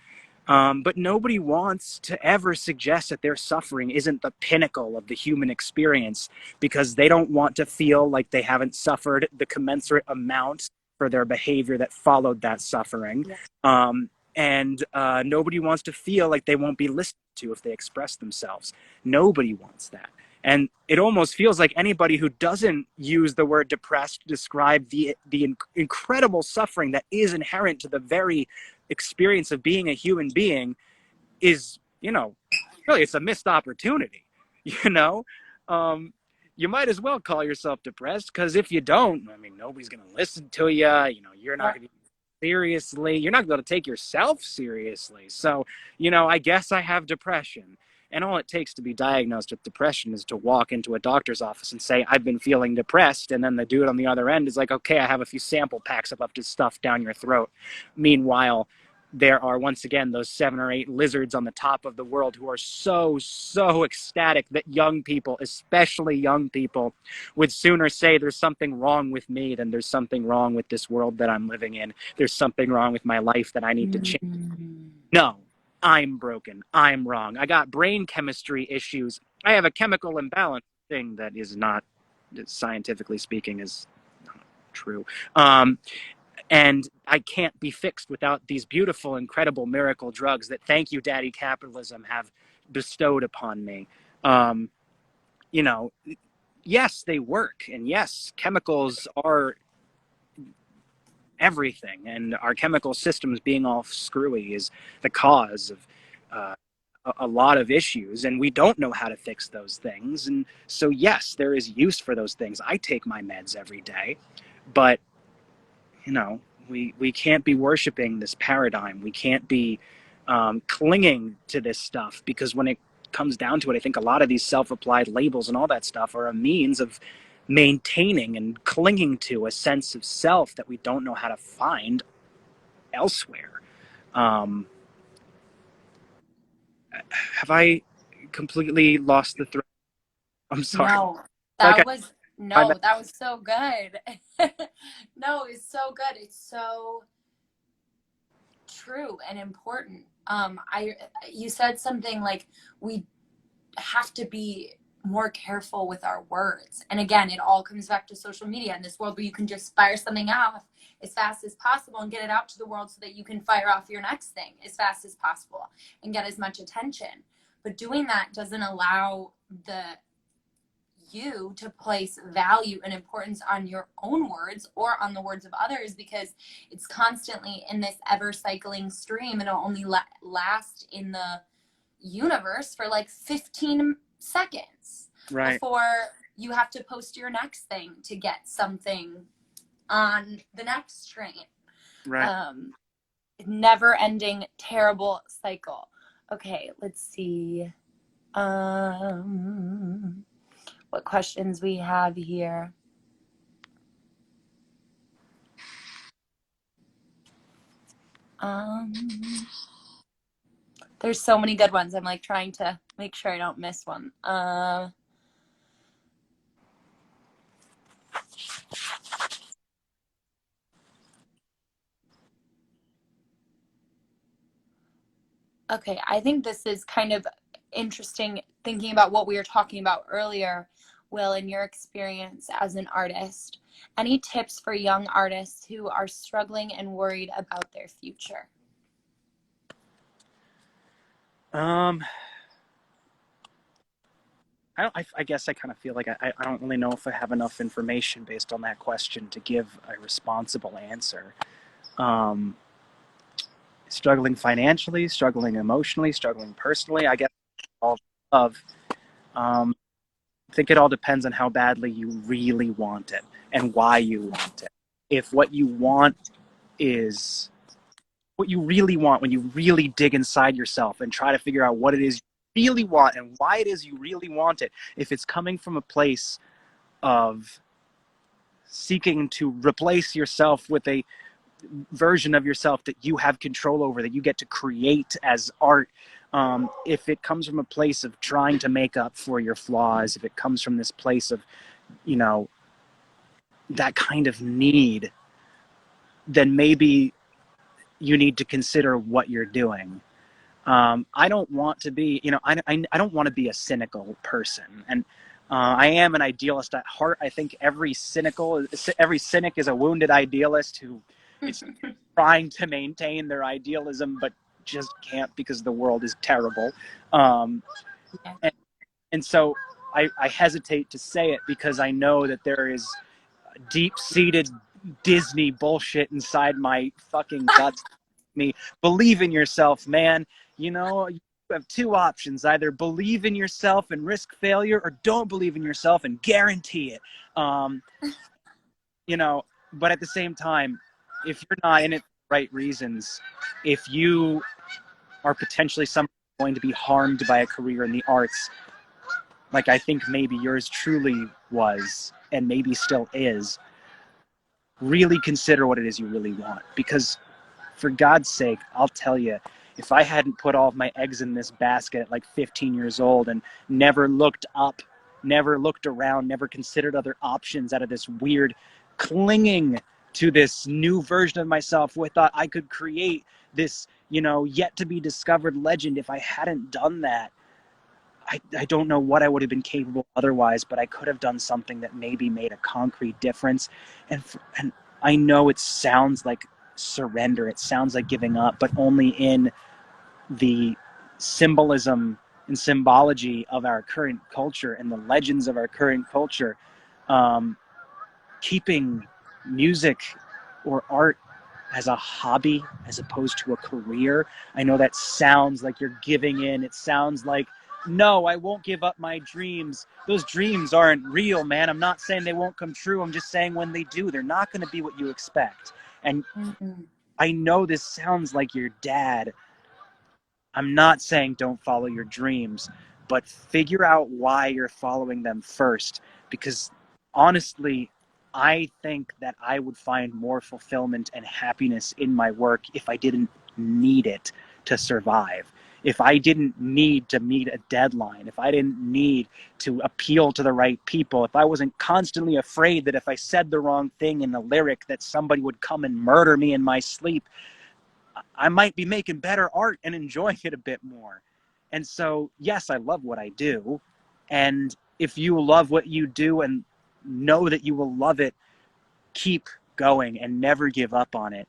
But nobody wants to ever suggest that their suffering isn't the pinnacle of the human experience, because they don't want to feel like they haven't suffered the commensurate amount for their behavior that followed that suffering. Yeah. And nobody wants to feel like they won't be listened to if they express themselves. Nobody wants that. And it almost feels like anybody who doesn't use the word depressed to describe the incredible suffering that is inherent to the very experience of being a human being is, really, it's a missed opportunity. you know you might as well call yourself depressed, because if you don't, I mean, nobody's going to listen to you. You're not going to seriously, you're not going to take yourself seriously. So, I guess I have depression. And all it takes to be diagnosed with depression is to walk into a doctor's office and say, I've been feeling depressed. And then the dude on the other end is like, okay, I have a few sample packs of up to stuff down your throat. Meanwhile, there are, once again, those 7 or 8 lizards on the top of the world who are so ecstatic that young people, especially young people, would sooner say there's something wrong with me than there's something wrong with this world that I'm living in. There's something wrong with my life that I need to change. No, I'm broken. I'm wrong. I got brain chemistry issues. I have a chemical imbalance thing that is not, scientifically speaking, is not true. And I can't be fixed without these beautiful, incredible miracle drugs that, thank you, Daddy Capitalism, have bestowed upon me. Yes, they work. And yes, chemicals are everything. And our chemical systems being all screwy is the cause of a lot of issues. And we don't know how to fix those things. And so, yes, there is use for those things. I take my meds every day. But we can't be worshiping this paradigm. We can't be clinging to this stuff, because when it comes down to it, I think a lot of these self-applied labels and all that stuff are a means of maintaining and clinging to a sense of self that we don't know how to find elsewhere. Have I completely lost the thread? I'm sorry. No, Like that was I'm, no, that was so good. No, it's so good. It's so true and important. I You said something like we have to be more careful with our words. And again, it all comes back to social media in this world where you can just fire something off as fast as possible and get it out to the world so that you can fire off your next thing as fast as possible and get as much attention. But doing that doesn't allow the you to place value and importance on your own words or on the words of others, because it's constantly in this ever cycling stream, and it'll only last in the universe for like 15 seconds right, before you have to post your next thing to get something on the next train. right. Never ending terrible cycle. Okay, let's see what questions we have here. There's so many good ones. I'm like trying to make sure I don't miss one. Okay, I think this is kind of interesting thinking about what we were talking about earlier, Will, in your experience as an artist. Any tips for young artists who are struggling and worried about their future? I guess I kind of feel like I don't really know if I have enough information based on that question to give a responsible answer. Um, Struggling financially, struggling emotionally, struggling personally, I guess all of. I think it all depends on how badly you really want it and why you want it. If what you want is what you really want, when you really dig inside yourself and try to figure out what it is you really want and why it is you really want it, if it's coming from a place of seeking to replace yourself with a version of yourself that you have control over, that you get to create as art, if it comes from a place of trying to make up for your flaws, if it comes from this place of, you know, that kind of need, then maybe you need to consider what you're doing. I don't want to be, I don't want to be a cynical person. And I am an idealist at heart. I think every cynic is a wounded idealist who is trying to maintain their idealism, but just can't because the world is terrible. Um, and, and so I hesitate to say it because I know that there is deep-seated Disney bullshit inside my fucking guts. Me, believe in yourself, man. You have two options: either believe in yourself and risk failure, or don't believe in yourself and guarantee it. um, but at the same time, if you're not in it for the right reasons, if you are potentially someone going to be harmed by a career in the arts, like I think maybe yours truly was and maybe still is, really consider what it is you really want. Because for God's sake, I'll tell you, if I hadn't put all of my eggs in this basket at like 15 years old and never looked up, never looked around, never considered other options out of this weird clinging to this new version of myself who I thought I could create this, yet to be discovered legend, if I hadn't done that, I don't know what I would have been capable otherwise, but I could have done something that maybe made a concrete difference. And I know it sounds like surrender, it sounds like giving up, but only in the symbolism and symbology of our current culture and the legends of our current culture. Keeping music or art as a hobby as opposed to a career. I know that sounds like you're giving in. It sounds like, no, I won't give up my dreams. Those dreams aren't real, man. I'm not saying they won't come true. I'm just saying when they do, they're not going to be what you expect. And I know this sounds like your dad I'm not saying don't follow your dreams, but figure out why you're following them first. Because honestly, I think that I would find more fulfillment and happiness in my work if I didn't need it to survive. If I didn't need to meet a deadline, if I didn't need to appeal to the right people, if I wasn't constantly afraid that if I said the wrong thing in the lyric that somebody would come and murder me in my sleep, I might be making better art and enjoying it a bit more. And so, yes, I love what I do. And if you love what you do and know that you will love it, keep going and never give up on it.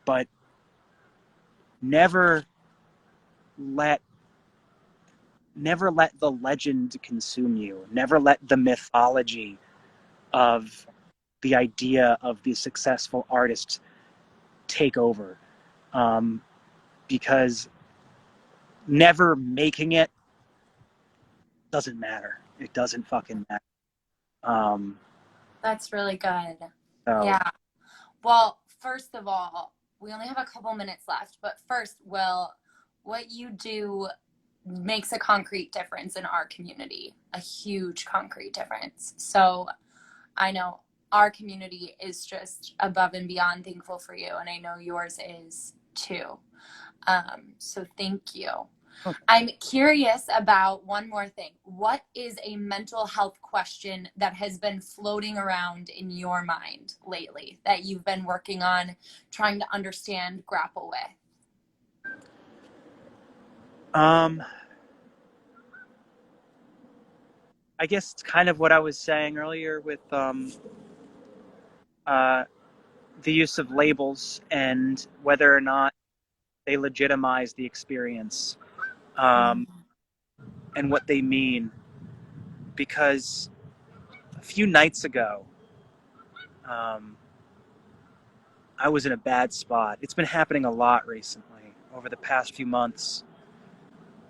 But never let the legend consume you. Never let the mythology of the idea of the successful artist take over. Because never making it doesn't matter. It doesn't fucking matter. Um, That's really good. so, Yeah. Well, first of all, we only have a couple minutes left, but first, Will, what you do makes a concrete difference in our community, a huge concrete difference. So I know our community is just above and beyond thankful for you, and I know yours is too. So thank you. okay. I'm curious about one more thing. What is a mental health question that has been floating around in your mind lately that you've been working on, trying to understand, grapple with? I guess it's kind of what I was saying earlier with uh, the use of labels and whether or not they legitimize the experience, um, and what they mean. Because a few nights ago, um, I was in a bad spot. It's been happening a lot recently over the past few months,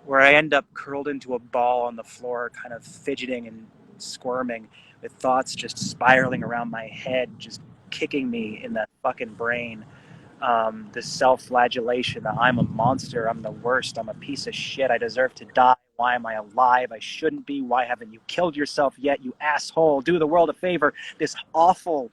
where I end up curled into a ball on the floor, kind of fidgeting and squirming, with thoughts just spiraling around my head, just kicking me in the fucking brain. This self-flagellation that I'm a monster, I'm the worst, I'm a piece of shit, I deserve to die. Why am I alive? I shouldn't be. Why haven't you killed yourself yet, you asshole? Do the world a favor. This awful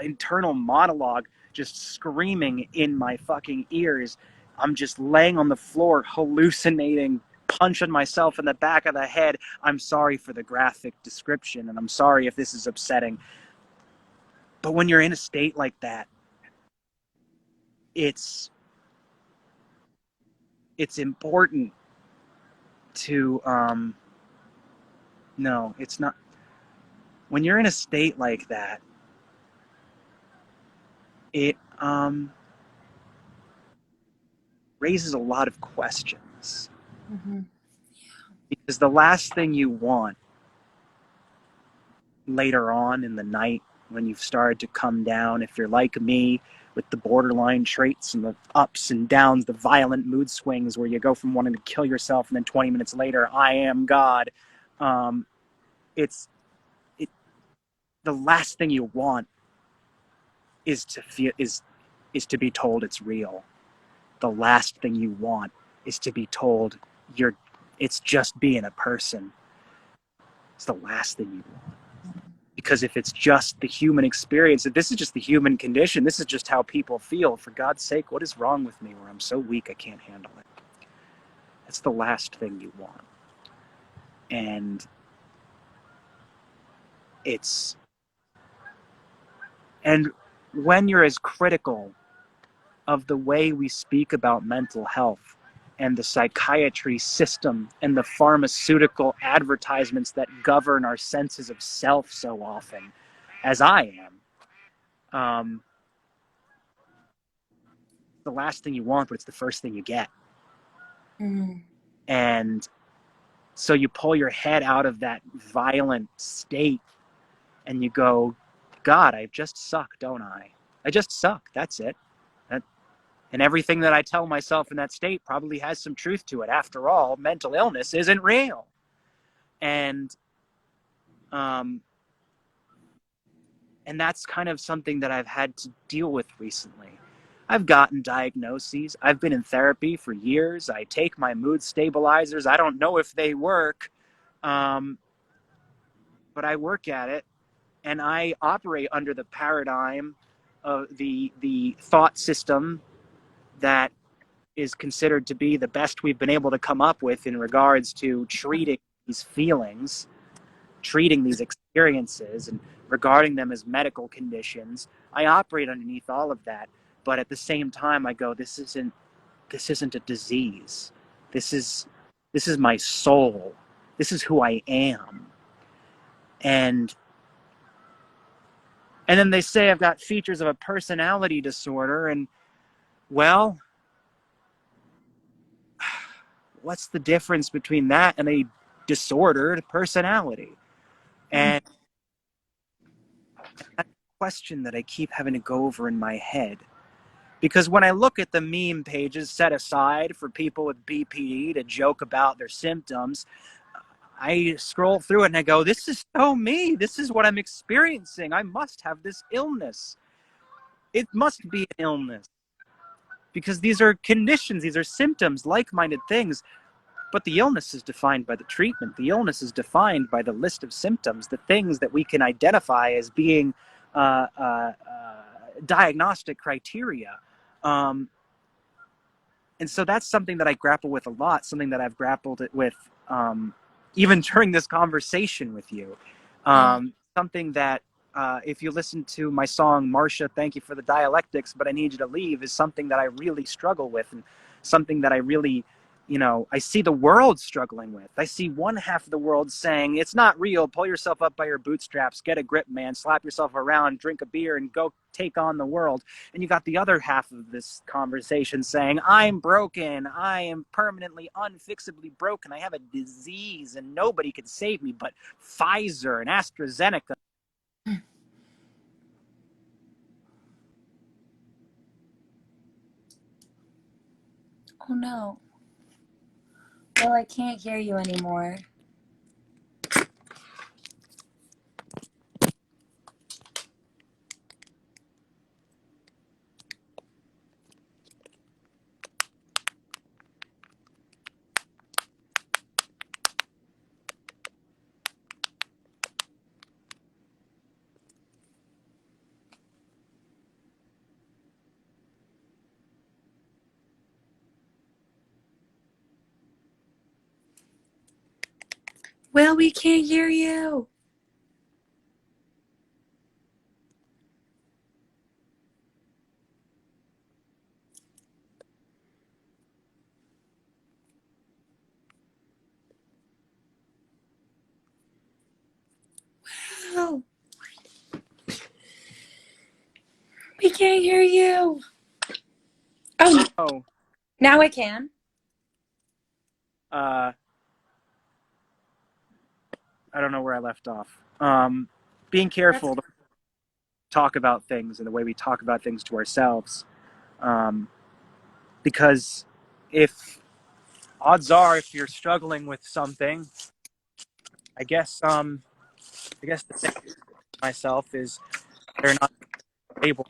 internal monologue just screaming in my fucking ears. I'm just laying on the floor, hallucinating, punching myself in the back of the head. I'm sorry for the graphic description, and I'm sorry if this is upsetting. But when you're in a state like that, it's important to no, it's not. When you're in a state like that, it raises a lot of questions. Mm-hmm. Because the last thing you want later on in the night, when you've started to come down, if you're like me with the borderline traits and the ups and downs, the violent mood swings where you go from wanting to kill yourself and then 20 minutes later, I am God. Um, it's it, the last thing you want is to feel is to be told it's real. The last thing you want is to be told you're it's just being a person. It's the last thing you want. Because if it's just the human experience, if this is just the human condition, this is just how people feel, for God's sake, what is wrong with me where I'm so weak I can't handle it? That's the last thing you want. And it's and when you're as critical of the way we speak about mental health and the psychiatry system and the pharmaceutical advertisements that govern our senses of self so often, as I am, the last thing you want, but it's the first thing you get. Mm. And so you pull your head out of that violent state and you go, God, I just suck, don't I? I just suck. That's it. And everything that I tell myself in that state probably has some truth to it. After all, mental illness isn't real. And um, and that's kind of something that I've had to deal with recently. I've gotten diagnoses. I've been in therapy for years. I take my mood stabilizers. I don't know if they work, but I work at it, and I operate under the paradigm of the thought system that is considered to be the best we've been able to come up with in regards to treating these feelings, treating these experiences, and regarding them as medical conditions. I operate underneath all of that, but at the same time I go, this isn't a disease. This is my soul. This is who I am. And then they say I've got features of a personality disorder, and well, what's the difference between that and a disordered personality? And that's a question that I keep having to go over in my head. Because when I look at the meme pages set aside for people with BPD to joke about their symptoms, I scroll through it and I go, this is so me. This is what I'm experiencing. I must have this illness. It must be an illness. Because these are conditions, these are symptoms, like-minded things. But the illness is defined by the treatment. The illness is defined by the list of symptoms, the things that we can identify as being diagnostic criteria. And so that's something that I grapple with a lot, something that I've grappled with even during this conversation with you. Something that, if you listen to my song, Marcia, Thank You for the Dialectics, But I Need You to Leave, is something that I really struggle with, and something that I really, I see the world struggling with. I see one half of the world saying, it's not real, pull yourself up by your bootstraps, get a grip, man, slap yourself around, drink a beer, and go take on the world. And you got the other half of this conversation saying, I'm broken, I am permanently, unfixably broken, I have a disease, and nobody can save me but Pfizer and AstraZeneca. Oh no. Well, I can't hear you anymore. Well, we can't hear you. Wow. We can't hear you. Oh, now I can. I don't know where I left off. Being careful to talk about things and the way we talk about things to ourselves. Because odds are, if you're struggling with something, I guess the thing to myself is they're not able,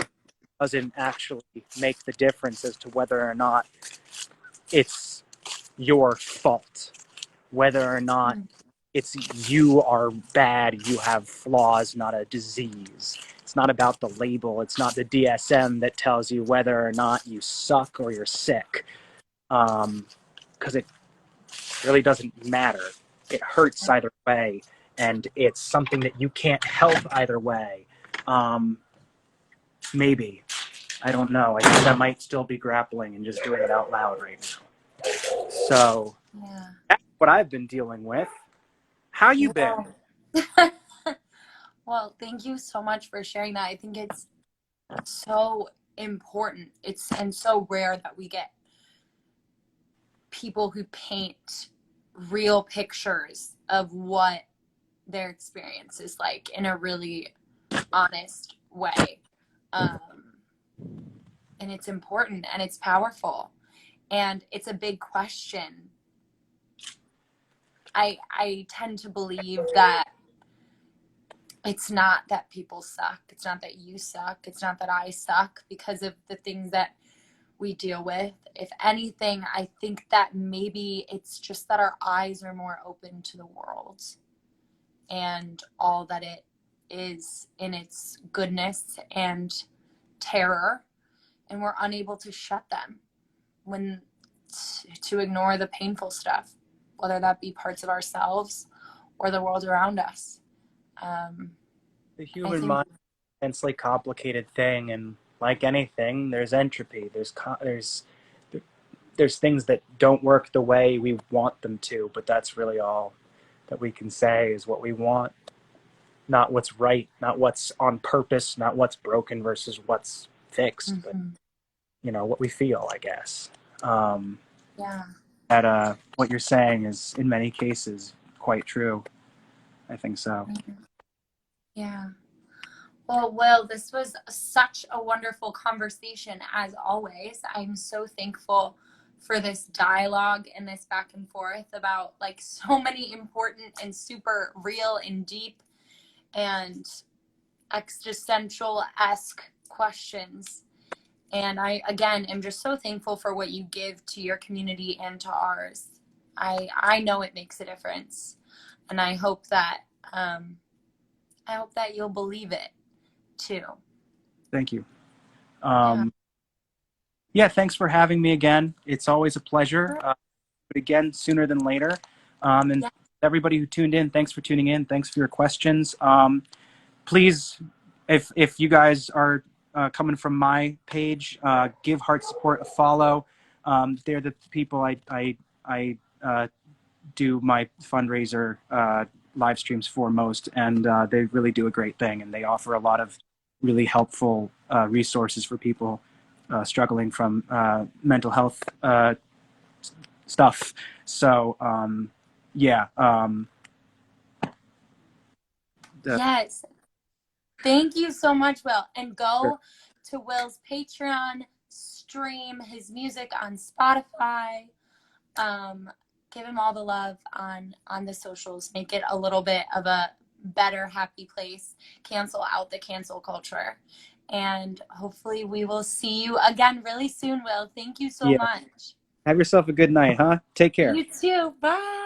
doesn't actually make the difference as to whether or not it's your fault, whether or not it's you are bad, you have flaws, not a disease. It's not about the label. It's not the DSM that tells you whether or not you suck or you're sick, because it really doesn't matter. It hurts either way, and it's something that you can't help either way. Maybe. I don't know. I think I might still be grappling and just doing it out loud right now. So that's what I've been dealing with. How you been? Well, thank you so much for sharing that. I think it's so important. And so rare that we get people who paint real pictures of what their experience is like in a really honest way. And it's important and it's powerful. And it's a big question. I tend to believe that it's not that people suck. It's not that you suck. It's not that I suck because of the things that we deal with. If anything, I think that maybe it's just that our eyes are more open to the world and all that it is in its goodness and terror, and we're unable to shut them when to ignore the painful stuff, whether that be parts of ourselves or the world around us. The I human think, mind is an immensely complicated thing, and like anything, there's entropy. There's things that don't work the way we want them to, but that's really all that we can say is what we want, not what's right, not what's on purpose, not what's broken versus what's fixed, but what we feel, I guess. yeah. That what you're saying is in many cases quite true. I think so. Yeah. Well, Will, this was such a wonderful conversation as always. I'm so thankful for this dialogue and this back and forth about like so many important and super real and deep and existential-esque questions. And I, again, am just so thankful for what you give to your community and to ours. I know it makes a difference, and I hope that you'll believe it too. Thank you. Yeah. Yeah, thanks for having me again. It's always a pleasure. But again, sooner than later. And Yeah. everybody who tuned in, thanks for tuning in. Thanks for your questions. Please, if you guys are coming from my page, give Heart Support a follow. They're the people I do my fundraiser live streams for most, and they really do a great thing, and they offer a lot of really helpful resources for people struggling from mental health stuff. So yeah. Yes. Thank you so much, Will. And go to Will's Patreon, stream his music on Spotify. Give him all the love on the socials. Make it a little bit of a better, happy place. Cancel out the cancel culture. And hopefully we will see you again really soon, Will. Thank you so Yeah. much. Have yourself a good night, huh? Take care. You too. Bye.